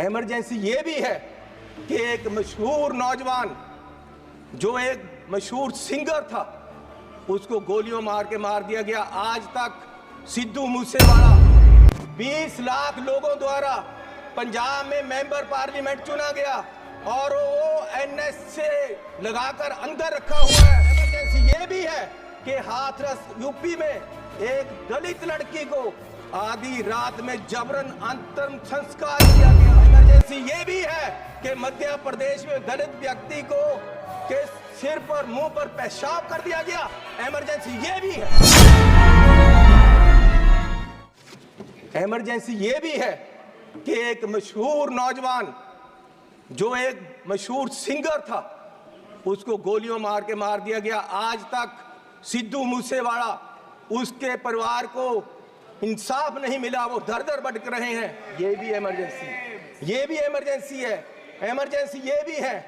Emergency ये भी है कि एक मशहूर नौजवान जो एक मशहूर सिंगर था उसको गोलियों मार के मार दिया गया। आज तक सिद्धू मूसेवाला 20 लाख लोगों द्वारा पंजाब में मेंबर पार्लियामेंट चुना गया और वो एनएस से लगाकर अंदर रखा हुआ है। इमरजेंसी ये भी है कि हाथरस यूपी में एक दलित लड़की को आधी रात में जबरन अंतिम संस्कार किया गया। इमरजेंसी ये भी है कि मध्य प्रदेश में दलित व्यक्ति को के सिर पर मुंह पर पेशाब कर दिया गया। इमरजेंसी ये भी है। इमरजेंसी ये भी है कि एक मशहूर नौजवान जो एक मशहूर सिंगर था उसको गोलियों मार के मार दिया गया। आज तक सिद्धू मूसेवाला उसके परिवार को इंसाफ नहीं मिला, वो दर दर भटक रहे हैं। ये भी इमरजेंसी, ये भी इमरजेंसी है। इमरजेंसी ये भी है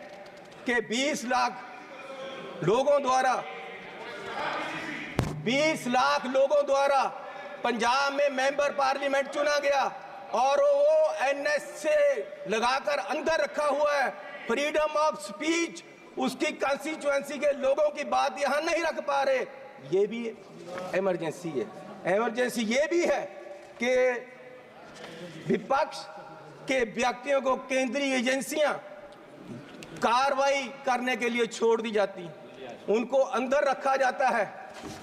कि 20 लाख लोगों द्वारा पंजाब में मेंबर पार्लियामेंट चुना गया और वो एनएस से लगाकर अंदर रखा हुआ है। फ्रीडम ऑफ स्पीच, उसकी कंस्टिट्यूएंसी के लोगों की बात यहां नहीं रख पा रहे। ये भी इमरजेंसी है। इमरजेंसी ये भी है कि विपक्ष के व्यक्तियों को केंद्रीय एजेंसियां कार्रवाई करने के लिए छोड़ दी जाती, उनको अंदर रखा जाता है।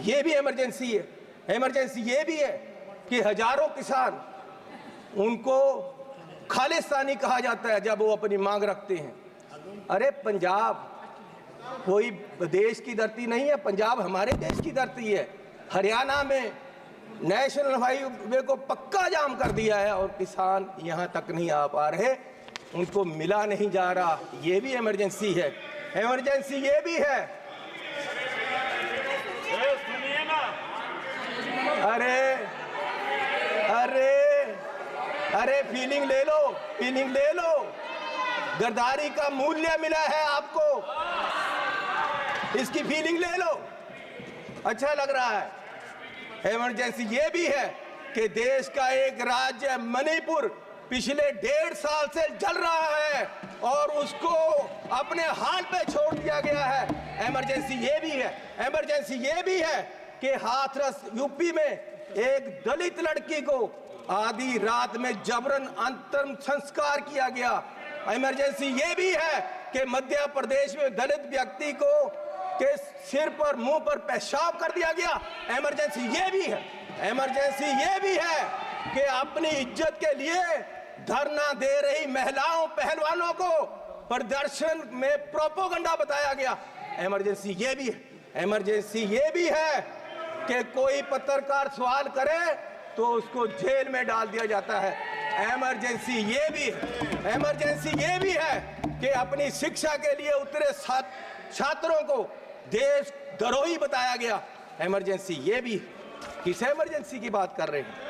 ये भी इमरजेंसी है। इमरजेंसी ये भी है कि हजारों किसान, उनको खालिस्तानी कहा जाता है जब वो अपनी मांग रखते हैं। अरे पंजाब कोई देश की धरती नहीं है, पंजाब हमारे देश की धरती है। हरियाणा में नेशनल हाईवे को पक्का जाम कर दिया है और किसान यहां तक नहीं आ पा रहे, उनको मिला नहीं जा रहा। ये भी इमरजेंसी है। इमरजेंसी ये भी है। अरे अरे अरे फीलिंग ले लो, फीलिंग ले लो। गद्दारी का मूल्य मिला है आपको, इसकी फीलिंग ले लो, अच्छा लग रहा है। इमरजेंसी ये भी है कि देश का एक राज्य मणिपुर पिछले 1.5 साल से जल रहा है और उसको अपने हाल पे छोड़ दिया गया है। इमरजेंसी ये भी है। इमरजेंसी ये भी है कि हाथरस यूपी में एक दलित लड़की को आधी रात में जबरन अंतिम संस्कार किया गया। इमरजेंसी ये भी है कि मध्य प्रदेश में दलित व्यक्ति को के सिर पर मुंह पर पेशाब कर दिया गया। इमरजेंसी ये भी है। इमरजेंसी ये भी है कि अपनी इज्जत के लिए धरना दे रही महिलाओं पहलवानों को प्रदर्शन में प्रोपोगंडा बताया गया। इमरजेंसी ये भी है। इमरजेंसी ये भी है कि कोई पत्रकार सवाल करे तो उसको जेल में डाल दिया जाता है। इमरजेंसी ये भी है। इमरजेंसी ये भी है कि अपनी शिक्षा के लिए उतरे छात्रों को देश द्रोही बताया गया। इमरजेंसी ये भी। किस इमरजेंसी की बात कर रहे हैं?